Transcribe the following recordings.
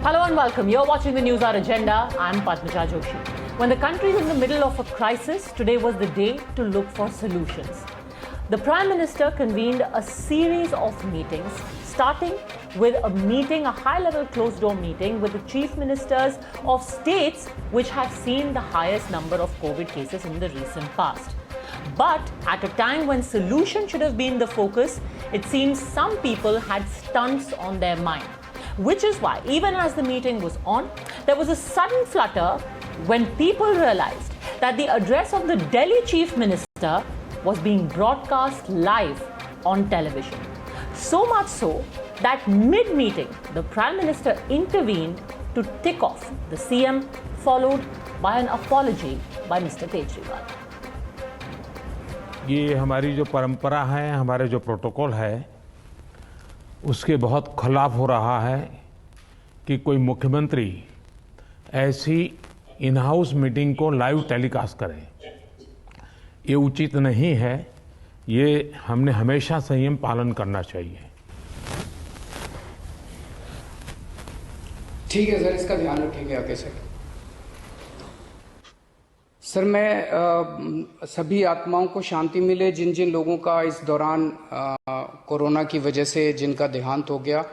Hello and welcome. You're watching the News Hour Agenda. I'm Padmaja Joshi. When the country is in the middle of a crisis, today was the day to look for solutions. The Prime Minister convened a series of meetings, starting with a high-level closed-door meeting with the Chief Ministers of states which have seen the highest number of COVID cases in the recent past. But at a time when solution should have been the focus, it seems some people had stunts on their mind. Which is why, even as the meeting was on, there was a sudden flutter when people realized that the address of the Delhi Chief Minister was being broadcast live on television. So much so that mid-meeting, the Prime Minister intervened to tick off the CM, followed by an apology by Mr. Kejriwal. ये हमारी जो परंपरा है, हमारे जो protocol है, उसके बहुत खिलाफ हो रहा है कि कोई मुख्यमंत्री ऐसी इन हाउस मीटिंग को लाइव टेलीकास्ट करें। ये उचित नहीं है। ये हमने हमेशा संयम पालन करना चाहिए। ठीक है सर, इसका ध्यान रखेंगे आगे से। सर, मैं सभी आत्माओं को शांति मिले जिन जिन लोगों का इस दौरान कोरोना की वजह से जिनका देहांत हो गया,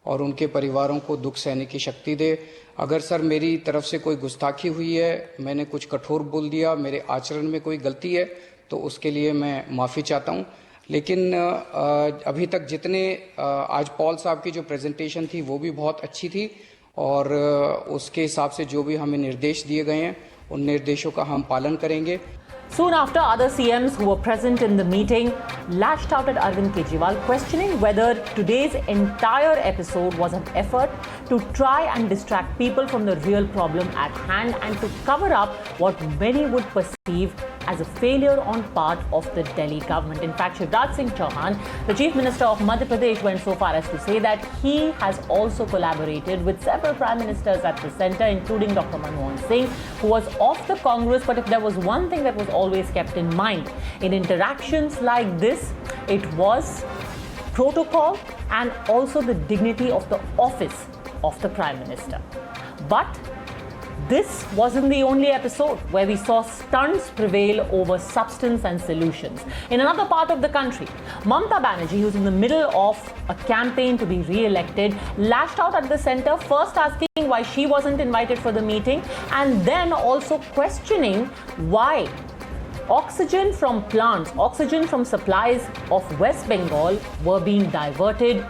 और उनके परिवारों को दुख सहने की शक्ति दे। अगर सर मेरी तरफ से कोई गुस्ताखी हुई है, मैंने कुछ कठोर बोल दिया, मेरे आचरण में कोई गलती है, तो उसके लिए मैं माफ़ी चाहता हूं। लेकिन अभी तक जितने आज पॉल साहब की जो प्रेजेंटेशन थी वो भी बहुत अच्छी थी, और उसके हिसाब से जो भी हमें निर्देश दिए गए हैं उन निर्देशों का हम पालन करेंगे। Soon after, other CMs who were present in the meeting lashed out at Arvind Kejriwal, questioning whether today's entire episode was an effort to try and distract people from the real problem at hand and to cover up what many would perceive as a failure on part of the Delhi government. In fact, Shivraj Singh Chauhan, the Chief Minister of Madhya Pradesh, went so far as to say that he has also collaborated with several Prime Ministers at the centre, including Dr. Manmohan Singh, who was of the Congress. But if there was one thing that was always kept in mind in interactions like this, it was protocol and also the dignity of the office of the Prime Minister. But this wasn't the only episode where we saw stunts prevail over substance and solutions. In another part of the country, Mamata Banerjee, who's in the middle of a campaign to be re-elected, lashed out at the centre, first asking why she wasn't invited for the meeting, and then also questioning why oxygen from plants, oxygen from supplies of West Bengal were being diverted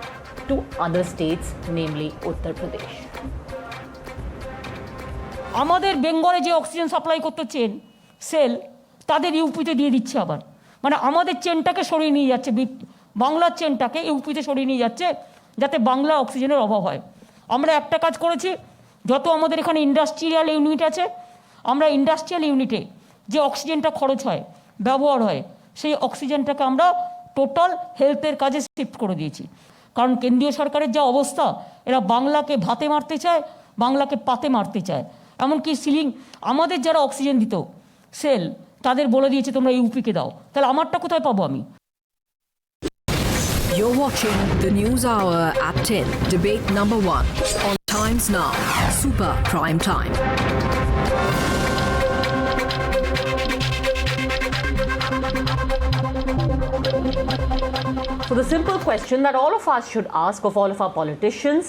to other states, namely Uttar Pradesh. আমাদের বেঙ্গলে যে oxygen supply করতে chain sell তাদের ইউপিতে দিয়ে দিচ্ছে। আবার মানে আমাদের চেনটাকে সরিয়ে নিয়ে যাচ্ছে, বাংলার চেনটাকে ইউপিতে সরিয়ে নিয়ে যাচ্ছে যাতে বাংলা অক্সিজেনের অভাব হয়। আমরা একটা কাজ করেছি, যত আমাদের এখানে ইন্ডাস্ট্রিয়াল ইউনিট আছে, আমরা ইন্ডাস্ট্রিয়াল ইউনিটে যে অক্সিজেনটা খরচ হয়, ব্যবহার হয়, সেই অক্সিজেনটাকে আমরা টোটাল হেলথের কাজে শিফট করে দিয়েছি। কারণ কেন্দ্রীয় সরকারের যা অবস্থা, এরা বাংলাকে ভাতে মারতে চায়, বাংলাকে পাতে মারতে চায়। এমনকি সিলিং আমাদের যারা অক্সিজেন দিত সেল তাদের বলে দিয়েছে তোমরা ইউপিকে দাও, তাহলে আমারটা কোথায় পাবো আমি? You're watching the News Hour at 10, debate number 1 on Times Now, Super Prime Time. So the simple question that all of us should ask of all of our politicians,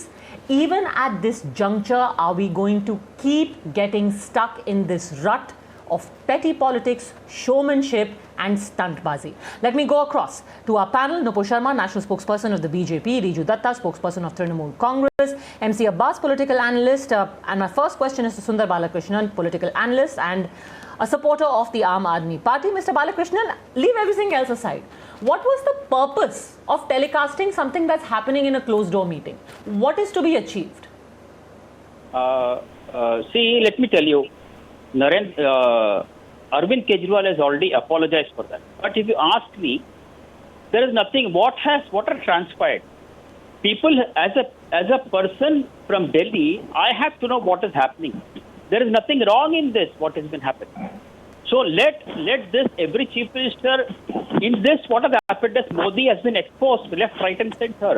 even at this juncture, are we going to keep getting stuck in this rut of petty politics, showmanship and stuntbazi? Let me go across to our panel. Nupur Sharma, National Spokesperson of the BJP, Riju Datta, Spokesperson of Trinamool Congress, MC Abbas, Political Analyst, and my first question is to Sundar Balakrishnan, Political Analyst and a supporter of the Aam Aadmi Party. Mr. Balakrishnan, leave everything else aside. What was the purpose of telecasting something that's happening in a closed-door meeting? What is to be achieved? See, let me tell you, Arvind Kejriwal has already apologized for that. But if you ask me, there is nothing. What has transpired? People, as a person from Delhi, I have to know what is happening. There is nothing wrong in this. What has been happening? So let this, every chief minister in this, what has happened is Modi has been exposed left, right and center.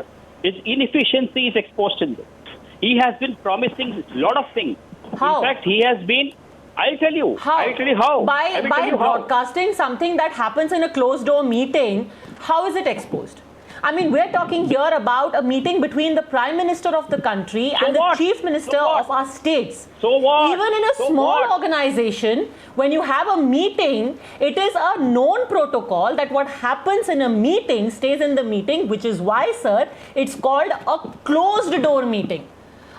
His inefficiency is exposed in this. he has been promising a lot of things. How? In fact, he has been. I'll tell you. How? I'll tell you how. By broadcasting something that happens in a closed door meeting, how is it exposed? I mean, we're talking here about a meeting between the Prime Minister of the country and the Chief Minister of our states. So what? Even in a small organization, when you have a meeting, it is a known protocol that what happens in a meeting stays in the meeting, which is why, sir, it's called a closed door meeting.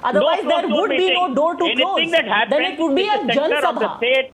Otherwise, there would be no door to close. Anything that happens then it would be a in the center of the Jan Sabha. state,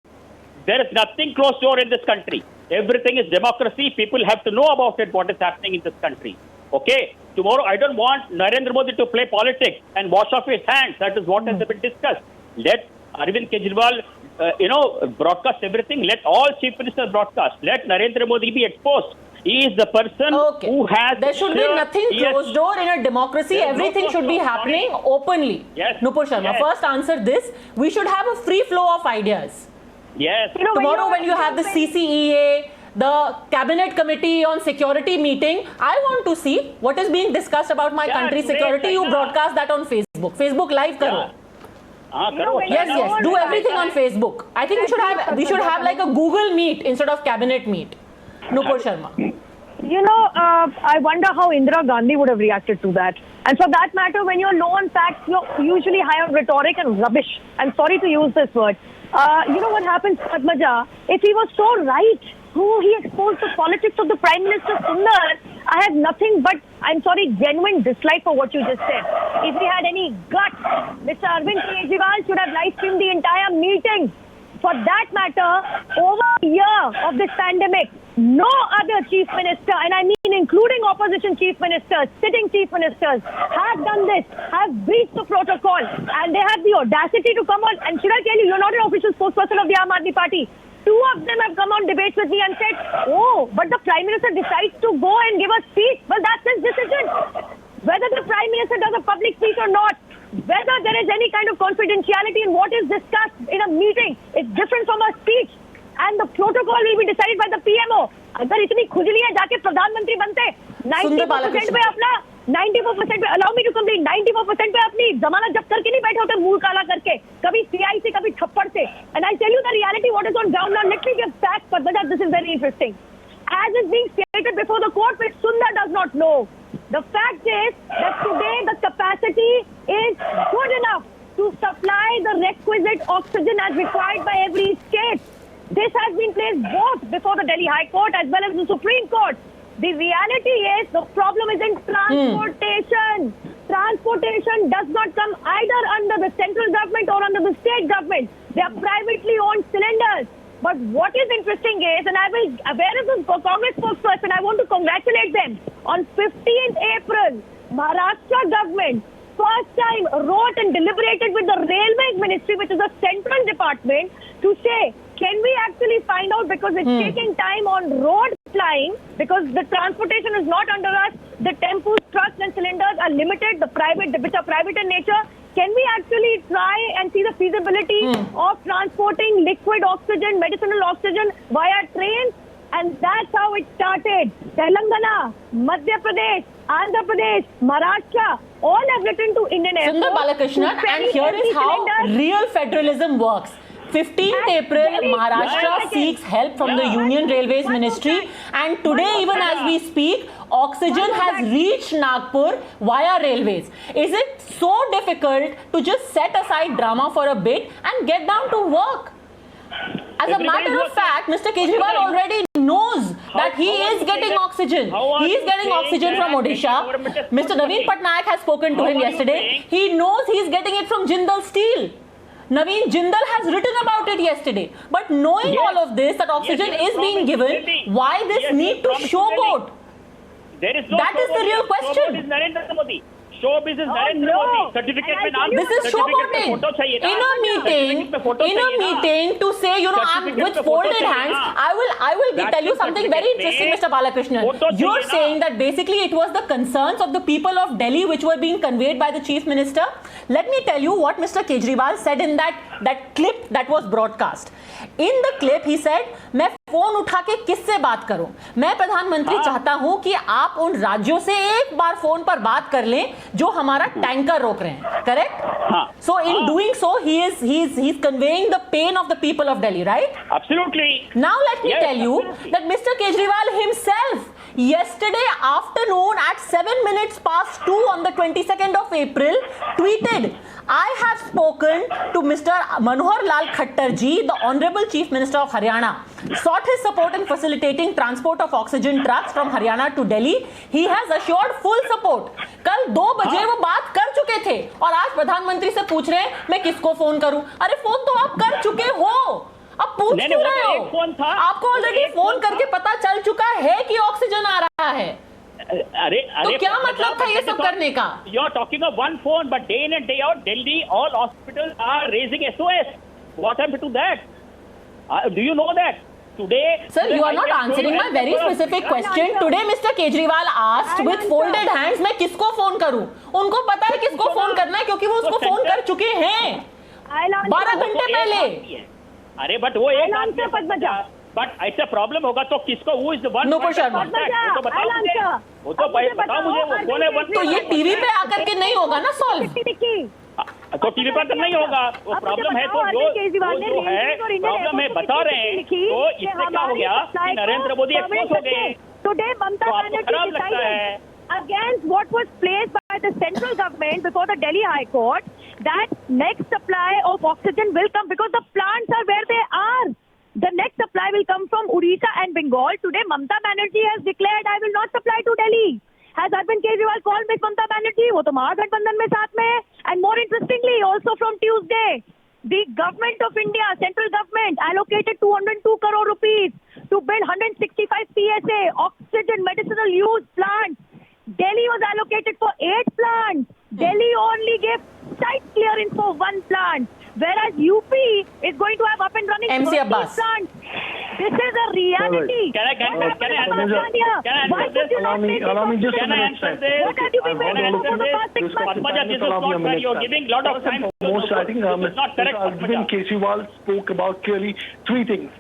there is nothing closed door in this country. Everything is democracy. People have to know about it, what is happening in this country. Okay? Tomorrow, I don't want Narendra Modi to play politics and wash off his hands. That is what has been discussed. Let Arvind Kejriwal, broadcast everything. Let all chief ministers broadcast. Let Narendra Modi be exposed. He is the person who has... There should be nothing closed door in a democracy. Everything should be happening openly. Yes. Nupur Sharma, first answer this. We should have a free flow of ideas. Yes. Tomorrow when you have the CCEA, the Cabinet Committee on Security meeting, I want to see what is being discussed about my country's security. You broadcast that on Facebook. Facebook Live karo. Yes. Do everything on Facebook. I think we should have like a Google Meet instead of Cabinet Meet. Nupur Sharma. I wonder how Indira Gandhi would have reacted to that. And for that matter, when you're low on facts, you're usually high on rhetoric and rubbish. I'm sorry to use this word. You know what happens, Padmaja? If he was so right, who he exposed the politics of the Prime Minister Sundar, I have nothing but, I'm sorry, genuine dislike for what you just said. If he had any guts, Mr. Arvind Kejriwal should have live streamed the entire meeting. For that matter, over a year of this pandemic, no other chief minister, and I mean including opposition chief ministers, sitting chief ministers, have done this, have breached the protocol, and they have the audacity to come on. And should I tell you, you're not an official spokesperson of the Aam Aadmi Party. Two of them have come on debates with me and said, oh, but the Prime Minister decides to go and give a speech. Well, that's his decision. Whether the Prime Minister does a public speech or not, whether there is any kind of confidentiality in what is discussed in a meeting, it's different from a speech. And the protocol will be decided by the PMO. अगर इतनी खुजली है जाके प्रधानमंत्री बनते 94% पे अपना 94% पे allow me to complete 94% पे अपनी जमानत जब्त करके नहीं बैठे होते मुंह काला करके कभी CI से कभी थप्पड़ से. And I tell you the reality what is on ground now. Let me give facts, but this is very interesting. As is being stated before the court, which Sundar does not know. The fact is that today the capacity is good enough to supply the requisite oxygen as required by every state. This has been placed both before the Delhi High Court as well as the Supreme Court. The reality is the problem is in transportation. Transportation does not come either under the central government or under the state government. They are privately owned cylinders. But what is interesting is, and where is this Congress spokesperson? I want to congratulate them. On 15th April, Maharashtra government first time wrote and deliberated with the Railways Ministry, which is a central department, to say, can we actually find out, because it's taking time on road flying, because the transportation is not under us, the tempos, trucks and cylinders are limited, which are private in nature. Can we actually try and see the feasibility of transporting liquid oxygen, medicinal oxygen via trains? And that's how it started. Telangana, Madhya Pradesh, Andhra Pradesh, Maharashtra, all have written to Indian Air Force. Sundar Balakrishnan, and here is how real federalism works. 15th April, Maharashtra seeks help from the Union Railways Ministry, and today, even as we speak, oxygen has reached Nagpur via railways. Is it so difficult to just set aside drama for a bit and get down to work? As a matter of fact, Mr. Kejriwal already knows that he is getting oxygen. He is getting oxygen from Odisha. Mr. Naveen Patnaik has spoken to him yesterday. He knows he is getting it from Jindal Steel. Naveen Jindal has written about it yesterday. But knowing all of this, that oxygen is being given, why this need to showboat? There is no that is the real question. Showboat is Narendra Modi. Showbiz is Narendra Modi. Certificate mein naam. This is showboating. In a meeting to say, you know, I'm with folded hands. I will tell you something very interesting, Mr. Balakrishnan. You're saying that basically it was the concerns of the people of Delhi which were being conveyed by the Chief Minister. Let me tell you what Mr. Kejriwal said in that clip that was broadcast. In the clip, he said, मैं phone उठा के किससे बात करूं? मैं प्रधानमंत्री चाहता हूं कि आप उन राज्यों से एक बार फोन पर बात कर लें जो हमारा टैंकर रोक रहे हैं, correct? So in doing so he is conveying the pain of the people of Delhi, right? Absolutely. Now let me tell you that Mr. Kejriwal himself yesterday afternoon at 2 on the 22nd of April tweeted, I have spoken to Mr. Manohar Lal Khattar ji, the Honorable Chief Minister of Haryana, sought his support in facilitating transport of oxygen trucks from Haryana to Delhi. He has assured full support. कल 2 बजे वो बात कर चुके थे और आज प्रधानमंत्री से पूछ रहे हैं मैं किसको फोन करूं? अरे फोन तो आप कर चुके हो, अब पूछ क्यों रहे हो? आपको ऑलरेडी फोन करके पता चल चुका है कि ऑक्सीजन आ रहा है। अरे तो क्या मतलब था ये सब करने का? You are talking of one phone, but day in and day out, Delhi, all hospitals are raising SOS. What happened to that? Do you know that? Today, Sir, you are not answering my very specific question. Today, Mr. Kejriwal asked with folded hands, मैं किसको phone करूं? उनको पता है किसको phone करना है क्योंकि वो उसको फोन कर चुके हैं 12 घंटे पहले। अरे बट वो एक आंसर, बट ऐसा प्रॉब्लम होगा तो किसको? Who is the one? Nupur Sharma, वो तो बताओ मुझे, वो कौन है? तो ये टीवी पे आकर के नहीं होगा ना सॉल्व? तो टीवी पर तो नहीं होगा, वो प्रॉब्लम है। तो जो है प्रॉब्लम है बता रहे हैं, तो इससे क्या हो गया कि नरेंद्र मोदी एक्सपोज हो गए। Today, Mamata Banerjee decided against what was placed by the central government before the Delhi High Court that next supply of oxygen will come because the plants are where they are. The next supply will come from Odisha and Bengal. Today, Mamata Banerjee has declared, I will not supply to Delhi. Has Arvind Kejriwal called Ms. Mamata Banerjee? वो तो महागठबंधन में साथ में है. And more interestingly, also from Tuesday, the government of India, central government, allocated 202 crore rupees to build 165 PSA, oxygen medicinal use plants. Delhi was allocated for 8 plants. Delhi only gave site clearance for 1 plant. Whereas UP is going to have up and running MC 30 Abbas. plants. This is a reality. Can I Why could you not make allow me just Can I answer this? What have you been waiting for the past 6 months? Padmaja, this is not fair. You're giving lot of time. Most, I think This is not correct, Arvind Padmaja. Kejriwal spoke about clearly 3 things.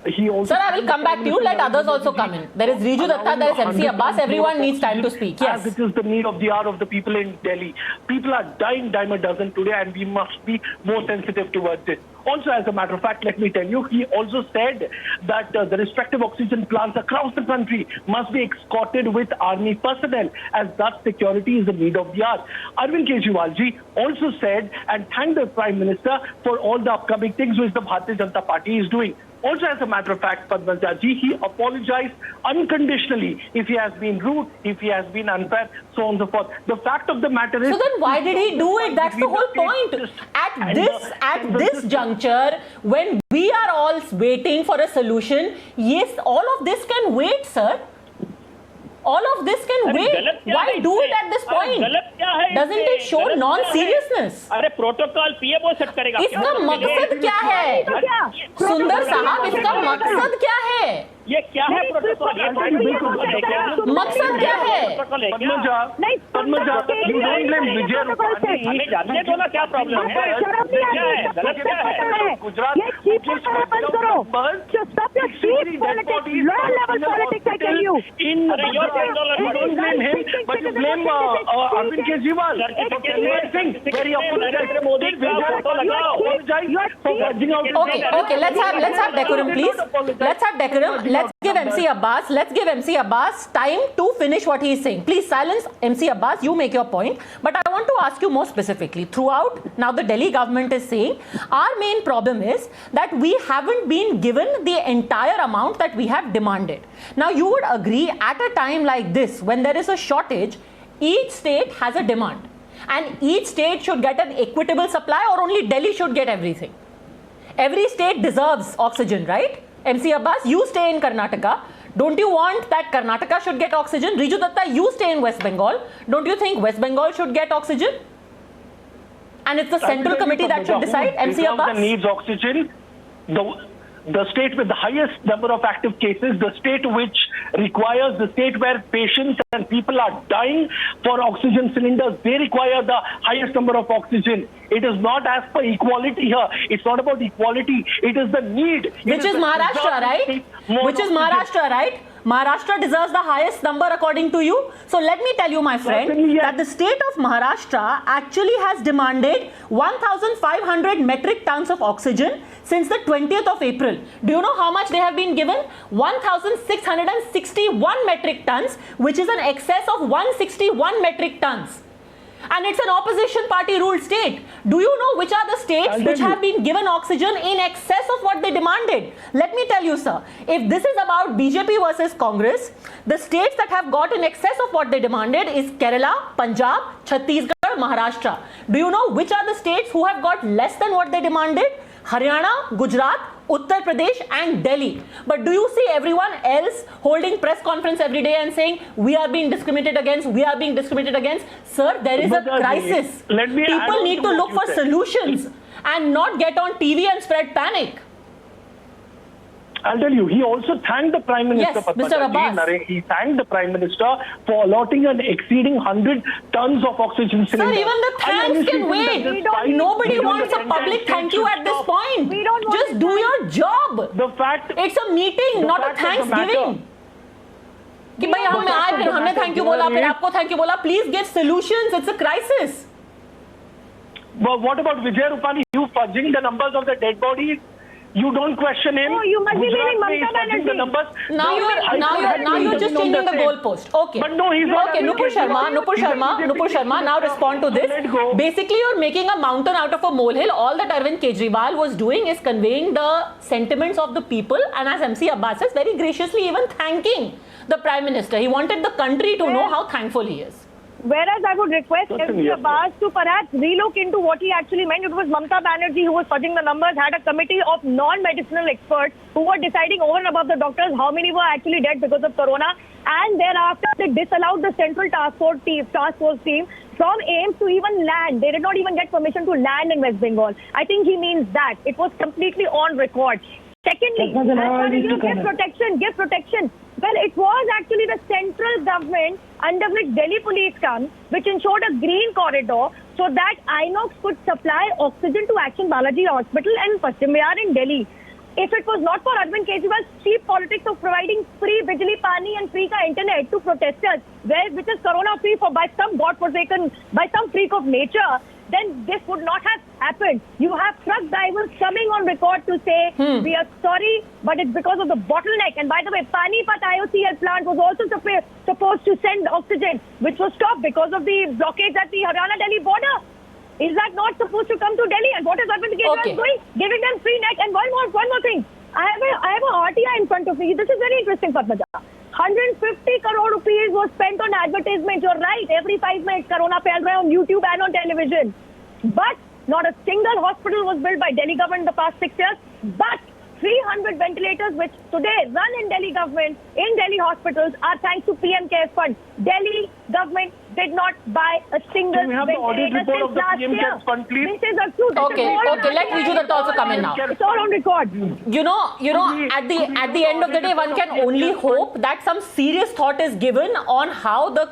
He also Sir, I will come back to you. Let others also come in. There is Riju Datta, there is MC Abbas. Everyone needs time to speak. Yes. As it is the need of the hour of the people in Delhi. People are dying dime a dozen today and we must be more sensitive towards it. Also, as a matter of fact, let me tell you, he also said that the respective oxygen plants across the country must be escorted with army personnel as that security is the need of the hour. Arvind Kejriwal ji also said and thanked the Prime Minister for all the upcoming things which the Bharatiya Janata Party is doing. Also, as a matter of fact, Padmaja ji, he apologized unconditionally if he has been rude, if he has been unfair, so on and so forth. The fact of the matter is... So then why did he do it? That's the whole point. At this juncture, when we are all waiting for a solution, yes, all of this can wait, sir. All of this can wait. Why do it at this point? Doesn't it show non-seriousness? अरे protocol PMO set करेगा। इसका मकसद क्या है? सुंदर साहब, इसका मकसद क्या है? ये क्या है प्रोटोकॉल? मकसद क्या है? Padmaja, you don't blame Vijay Rupani. हमें जानने दो ना क्या प्रॉब्लम है? क्या है? गलत क्या है? Gujarat, ये cheap बंद करो. Stop your cheap politics, low level politics, I tell you. You don't blame him, but you blame Arvind Kejriwal for convincing where he apologized. Okay, let's have decorum, please. Let's have decorum. Let's give MC Abbas time to finish what he is saying. Please silence MC Abbas. You make your point. But I want to ask you more specifically. Throughout, now the Delhi government is saying our main problem is that we haven't been given the entire amount that we have demanded. Now you would agree at a time like this, when there is a shortage, each state has a demand. And each state should get an equitable supply, or only Delhi should get everything. Every state deserves oxygen, right? MC Abbas, you stay in Karnataka. Don't you want that Karnataka should get oxygen? Riju Datta, you stay in West Bengal. Don't you think West Bengal should get oxygen? And it's the central committee that should decide. MC Abbas? Needs oxygen. the state with the highest number of active cases, the state which requires, the state where patients and people are dying for oxygen cylinders, they require the highest number of oxygen. It is not as per equality here. It's not about equality. It is the need. Which is Maharashtra, right? Which is Maharashtra, right? Maharashtra deserves the highest number according to you. So let me tell you, my friend, Certainly, yes. that the state of Maharashtra actually has demanded 1,500 metric tons of oxygen since the 20th of April. Do you know how much they have been given? 1,661 metric tons, which is an excess of 161 metric tons. And it's an opposition party ruled state. Do you know which are the states which have been given oxygen in excess of what they demanded? Let me tell you, sir, if this is about BJP versus Congress, the states that have got in excess of what they demanded is Kerala, Punjab, Chhattisgarh, Maharashtra. Do you know which are the states who have got less than what they demanded? Haryana, Gujarat, Uttar Pradesh and Delhi. But do you see everyone else holding press conference every day and saying we are being discriminated against, we are being discriminated against? Sir, there is a crisis. People need to look for solutions and not get on TV and spread panic. I'll tell you, he also thanked the Prime Minister, Yes, Mr. Abbas. He thanked the Prime Minister for allotting an exceeding 100 tons of oxygen Sir, cylinders. even the thanks can wait. Nobody wants a public thank you at this point. We don't want Just do your job. The fact, It's a meeting, not a fact of the Thanksgiving. कि भाई हम आए फिर हमने thank you बोला फिर आपको thank you बोला. Please give solutions. It's a crisis. but what about Vijay Rupani? You fudging the numbers of the dead bodies? You don't question him. Oh, you must be Gujarat leaving mein Mamata he's fudging the Banerjee. numbers. Now you're just changing the goalpost. Okay. But no, he's not. Okay, Nupur Sharma, now respond to this. Let go. Basically, you're making a mountain out of a molehill. All that Arvind Kejriwal was doing is conveying the sentiments of the people, and as MC Abbas says, very graciously even thanking the Prime Minister. He wanted the country to know how thankful he is. Whereas I would request Certainly, MC yes, Abbas to perhaps relook into what he actually meant. It was Mamata Banerjee who was fudging the numbers, had a committee of non-medicinal experts who were deciding over and above the doctors how many were actually dead because of corona. And thereafter, they disallowed the central task force team from AIIMS to even land. They did not even get permission to land in West Bengal. I think he means that. It was completely on record. Secondly, as far as give protection. Well, it was actually the central government under which Delhi police come, which ensured a green corridor so that INOX could supply oxygen to Action Balaji Hospital and Paschim Vihar in Delhi. If it was not for Arvind Kejriwal's cheap politics of providing free Bijli Pani and free ka internet to protesters, which is corona-free by some freak of nature, then this would not have happened. You have truck drivers coming on record to say, we are sorry, but it's because of the bottleneck. And by the way, Panipat IOCL plant was also supposed to send oxygen, which was stopped because of the blockage at the Haryana-Delhi border. Is that not supposed to come to Delhi? And what is Arvind Kejriwal doing? Giving them free net. And one more thing. I have a RTI in front of me. This is very interesting, Padmaja. 150 crore rupees was spent on advertisement. You're right. Every 5 minutes, Corona fell on YouTube and on television. But not a single hospital was built by Delhi government in the past 6 years. But 300 ventilators, which today run in Delhi government, in Delhi hospitals, are thanks to PM CARES Fund. Delhi government did not buy a single Can we have the audit ventilator report since of the last PM year. CARES Fund, please? This is a truth. Okay, let Riju Datta also come in now. It's all on record. You know, at the end of the day, one can only hope that some serious thought is given on how the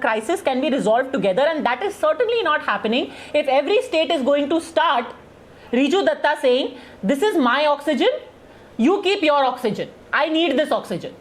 crisis can be resolved together, and that is certainly not happening if every state is going to start Riju Datta saying, this is my oxygen, you keep your oxygen, I need this oxygen.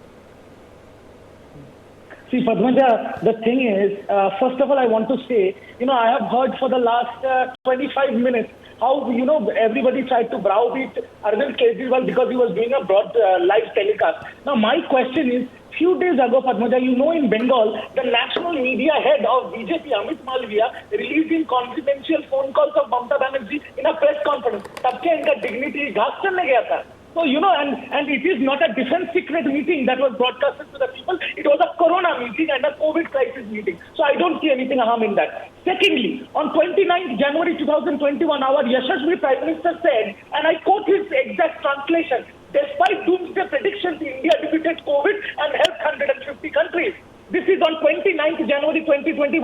See, Padmaja, the thing is, first of all, I want to say, I have heard for the last 25 minutes how, everybody tried to browbeat Arvind Kejriwal because he was doing a broad live telecast. Now, my question is, few days ago, Padmaja, in Bengal, the national media head of BJP, Amit Malviya, released in confidential phone calls of Mamata Banerjee in a press conference. Tabke inka dignity ghas karne gaya tha. So, and it is not a defense secret meeting that was broadcasted to the people. It was a corona meeting and a COVID crisis meeting. So I don't see anything harm in that. Secondly, on 29th January 2021, our Yashasvi Prime Minister said, and I quote his exact translation, despite doomsday predictions, India defeated COVID and helped 150 countries. This is on 29th January 2021.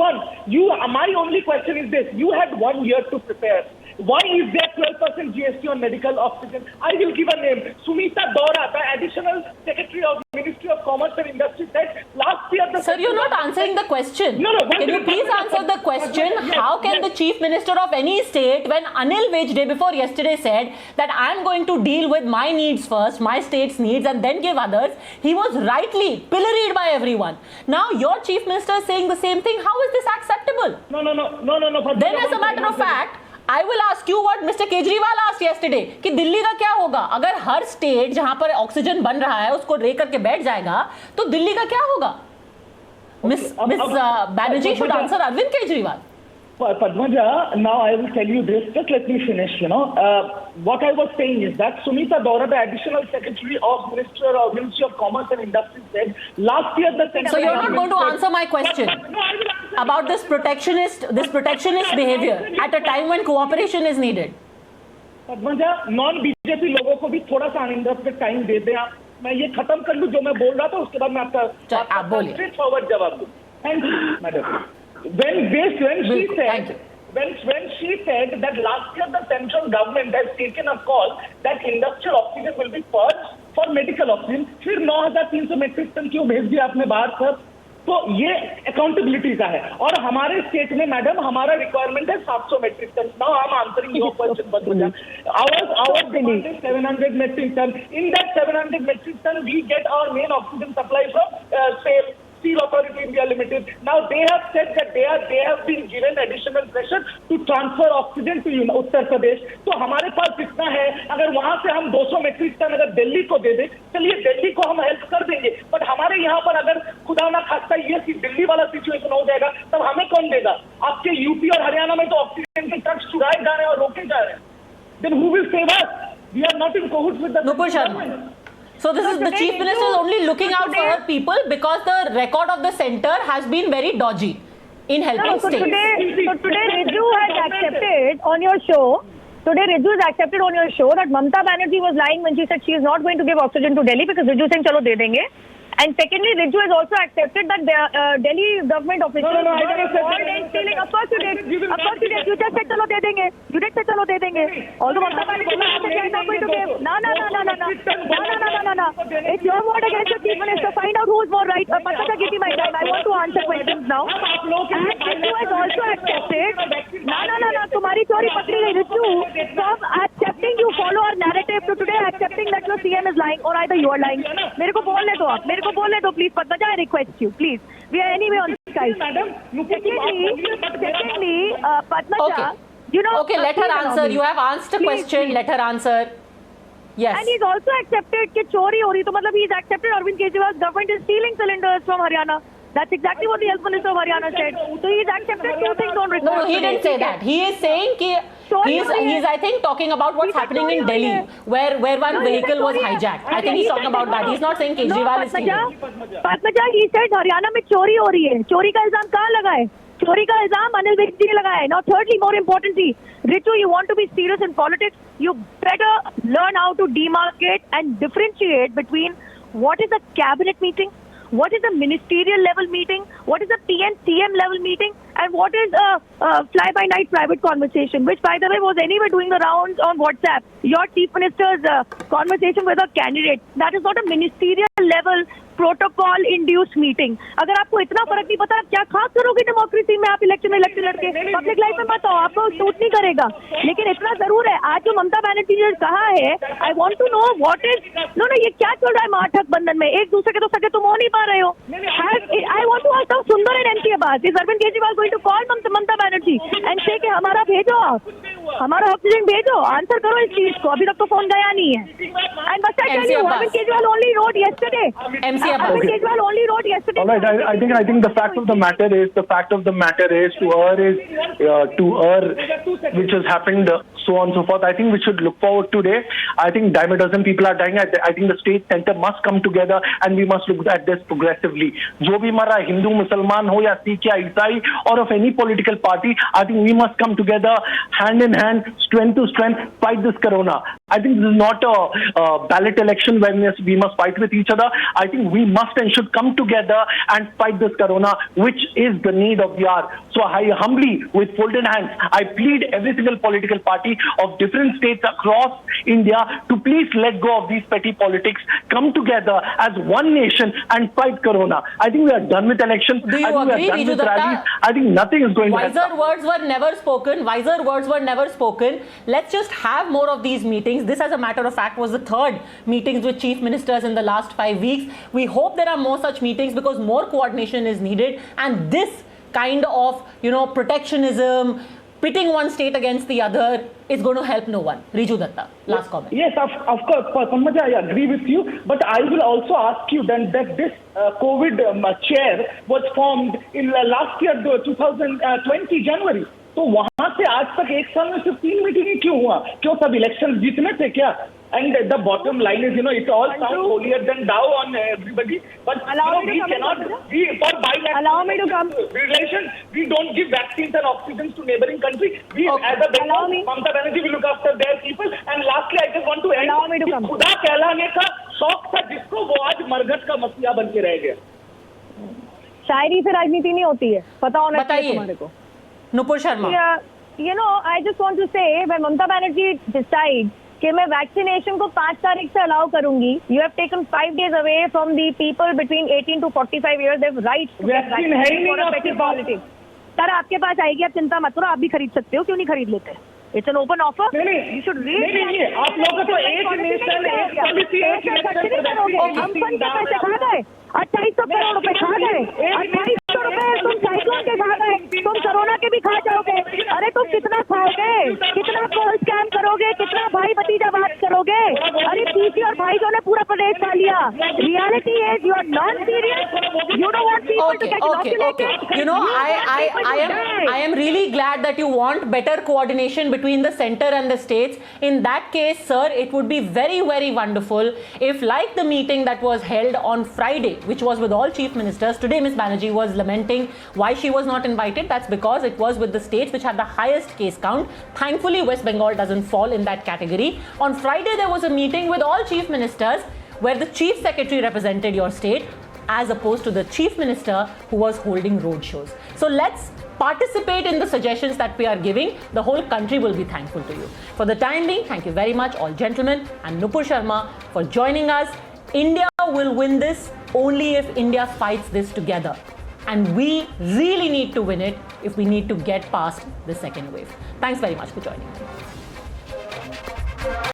My only question is this. You had 1 year to prepare. Why is there 12% GST on medical oxygen? I will give a name. Sumita Dora, the additional secretary of Ministry of Commerce and Industry, said last year the... Sir, you're not answering the question. No. Can you please answer the question? How can the chief minister of any state, when Anil Vij day before yesterday said that I'm going to deal with my needs first, my state's needs, and then give others, he was rightly pilloried by everyone. Now your chief minister is saying the same thing. How is this acceptable? No. Then as a matter of fact, I will ask you what Mr. Kejriwal asked yesterday कि दिल्ली का क्या होगा अगर हर state जहां पर oxygen बन रहा है उसको ले करके बैठ जाएगा तो दिल्ली का क्या होगा? Miss Banerjee should answer Arvind Kejriwal. Padmaja, now I will tell you this. Just let me finish. What I was saying is that Sumita Dora, the additional secretary of Ministry of Commerce and Industry, said last year the... So you're not going to answer my question about this protectionist behavior at a time when cooperation is needed. Padmaja, non-BJP लोगों को भी थोड़ा सा uninterrupted time दे दें आप. मैं ये खत्म कर लूं जो मैं बोल रहा था उसके बाद मैं आपका स्ट्रेट फॉरवर्ड जवाब दूं. Thank you, madam. When she said that last year the central government has taken a call that industrial oxygen will be purged for medical oxygen, फिर 9,300 मेट्रिक टन क्यों भेज दिया आपने बाहर सर? तो ये अकाउंटेबिलिटी का है. और हमारे स्टेट में मैडम हमारा रिक्वायरमेंट है 700 metric ton. Now I am answering your question बदल. Our demand is 700 metric ton. In that 700 metric ton, we get our main oxygen supply from Steel Authority India Limited. Now they have said that they have been given additional pressure to transfer oxygen to Uttar Pradesh. तो हमारे पास कितना है? अगर वहां से हम 200 metric ton अगर दिल्ली को दे दें, चलिए दिल्ली को हम हेल्प कर देंगे. बट हमारे यहाँ पर अगर खुदा ना खास्ता ये दिल्ली वाला सिचुएशन हो जाएगा तब हमें कौन देगा? आपके यूपी और हरियाणा में तो ऑक्सीजन के ट्रक चुराए जा रहे हैं और रोके जा रहे हैं. Then who will save us? We are not in cahoots with the government. So this is the chief minister is only looking out for her people because the record of the center has been very dodgy in helping states. So today Riju has accepted on your show. Today Riju has accepted on your show that Mamata Banerjee was lying when she said she is not going to give oxygen to Delhi because Riju saying chalo de denge. And secondly, Riju has also accepted that the Delhi government officials were involved in stealing. Of course you did. Of course you did. You just said chalo de denge. You did say chalo de denge. Although Mamata Banerjee said she is not going to give. No. It's your word against the chief minister. Find out who is more right. Pataka, give me my time. I want to answer questions now. And Riju has also accepted. No. तुम्हारी चोरी पकड़ी गई Riju. From accepting you follow our narrative to today accepting that your CM is lying or either you are lying. मेरे को बोलने दो आप. मेरे को बोलने दो please Padmaja, I request you please. We are anyway on Skype. Secondly, Padmaja, you know. Okay, let her answer. You have asked a question. Please. Let her answer. Yes. And he's also accepted कि चोरी हो रही तो मतलब he's accepted Arvind Kejriwal's government is stealing cylinders from Haryana. That's exactly what the health minister of Haryana said. So he's accepted two things on record. No, he didn't say that. He is saying he's I think talking about what's happening in Delhi, where one vehicle was hijacked. I think he's talking about that. He's not saying Kejriwal is stealing. Padmaja, he said Haryana में चोरी हो रही है. चोरी का इल्जाम कहाँ लगा है? चोरी का इल्जाम अनिल विज जी ने लगाया है. Now thirdly, more importantly, Ritu, you want to be serious in politics, you better learn how to demarcate and differentiate between what is a cabinet meeting, what is a ministerial level meeting, what is a PM level meeting, and what is a fly-by-night private conversation, which by the way was anyway doing the rounds on WhatsApp. Your chief minister's conversation with a candidate, that is not a ministerial level protocol induced meeting. अगर आपको इतना फर्क नहीं पता क्या खास करोगे democracy में? आप इलेक्शन लड़के पब्लिक लाइफ में मत आओ, आपको सूट नहीं करेगा. लेकिन इतना जरूर है, आज जो ममता बनर्जी ने कहा है, I want to know what is no ये क्या चल रहा है महाठक बंधन में? एक दूसरे के तो सगे तुम हो नहीं पा रहे हो. I want to ask Sundar and MP Abbas, is Arvind Kejriwal going to call Mamata Banerjee and say कि हमारा भेजो, आप हमारा ऑक्सीजन भेजो, आंसर करो इस चीज को. अभी तक तो फोन गया नहीं है. And must I tell you, Arvind Kejriwal only road yesterday. Arvind Kejriwal only wrote yesterday. All right, I think the fact of the matter is to her which has happened so on and so forth. I think we should look forward today. I think dime a dozen people are dying. I think the state center must come together and we must look at this progressively. जो भी हमारा हिंदू मुसलमान हो या सिख या ईसाई or of any political party, I think we must come together hand in hand, strength to strength, fight this corona. I think this is not a ballot election when we must fight with each other. I think we must and should come together and fight this corona, which is the need of the hour. So I humbly, with folded hands, I plead every single political party of different states across India to please let go of these petty politics, come together as one nation and fight corona. I think we are done with elections. Do you I think agree, we are done Riju with Datta? rallies. I think nothing is going to help. Wiser words were never spoken. Wiser words were never spoken. Let's just have more of these meetings. This, as a matter of fact, was the third meetings with chief ministers in the last 5 weeks. We hope there are more such meetings because more coordination is needed. And this kind of, protectionism, pitting one state against the other is going to help no one. Riju Datta, last comment. Yes, of course, Padmaja, I agree with you. But I will also ask you then that this COVID chair was formed in last year, 2020 January. तो वहां से आज तक एक साल में सिर्फ 3 meeting क्यों हुआ? क्यों सब इलेक्शन जीतने थे क्या? And the bottom line is, it all sounds holier than thou on everybody. But we cannot, for bilateral relations, we don't give vaccines and oxygen to neighboring countries. We, as a Bengal, Mamata Banerjee will look after their people. And lastly, I just want to end. खुदा कहलाने का शौक था जिसको वो आज मरघट का मसीहा बन के रह गया. शायरी से राजनीति नहीं होती है, पता होना चाहिए तुम्हारे को. Nupur Sharma. Yeah, I just want to say, when Mamata Banerjee decides कि मैं वैक्सीनेशन को 5 तारीख से अलाउ करूंगी, you have taken 5 days away from the people between 18 to 45 years. They have rights to get vaccinated for a petty politics. Sir आपके पास आएगी, आप चिंता मत करो, आप भी खरीद सकते हो, क्यों नहीं खरीद लेते? It's an open offer. You should read. नहीं, आप लोगों को एक नेशन, एक पॉलिसी, एक इलेक्शन हम फंड के पैसे खा गए, 2800 करोड़ रुपए खा गए, 2800 रुपए तुम साइक्लोन के खा गए, तुम कोरोना के भी खा जाओगे. अरे तुम कितना खाओगे, कितना पोल स्कैम करोगे, कितना भाई भतीजा बात करोगे? अरे पीसी और भाईजों ने पूरा प्रदेश खा लिया. Reality is you are not serious. You don't want people to get inoculated. I am really glad that you want better coordination between the center and the states. In that case, sir, it would be very, very wonderful if, like the meeting that was held on Friday, which was with all chief ministers, today Ms. Banerjee was lamenting why she was not invited. That's because it was with the states which had the highest case count. Thankfully, West Bengal doesn't fall in that category. On Friday, there was a meeting with all chief ministers where the chief secretary represented your state as opposed to the chief minister who was holding road shows. So let's participate in the suggestions that we are giving. The whole country will be thankful to you. For the time being, thank you very much, all gentlemen, and Nupur Sharma for joining us. India will win this only if India fights this together. And we really need to win it if we need to get past the second wave. Thanks very much for joining me.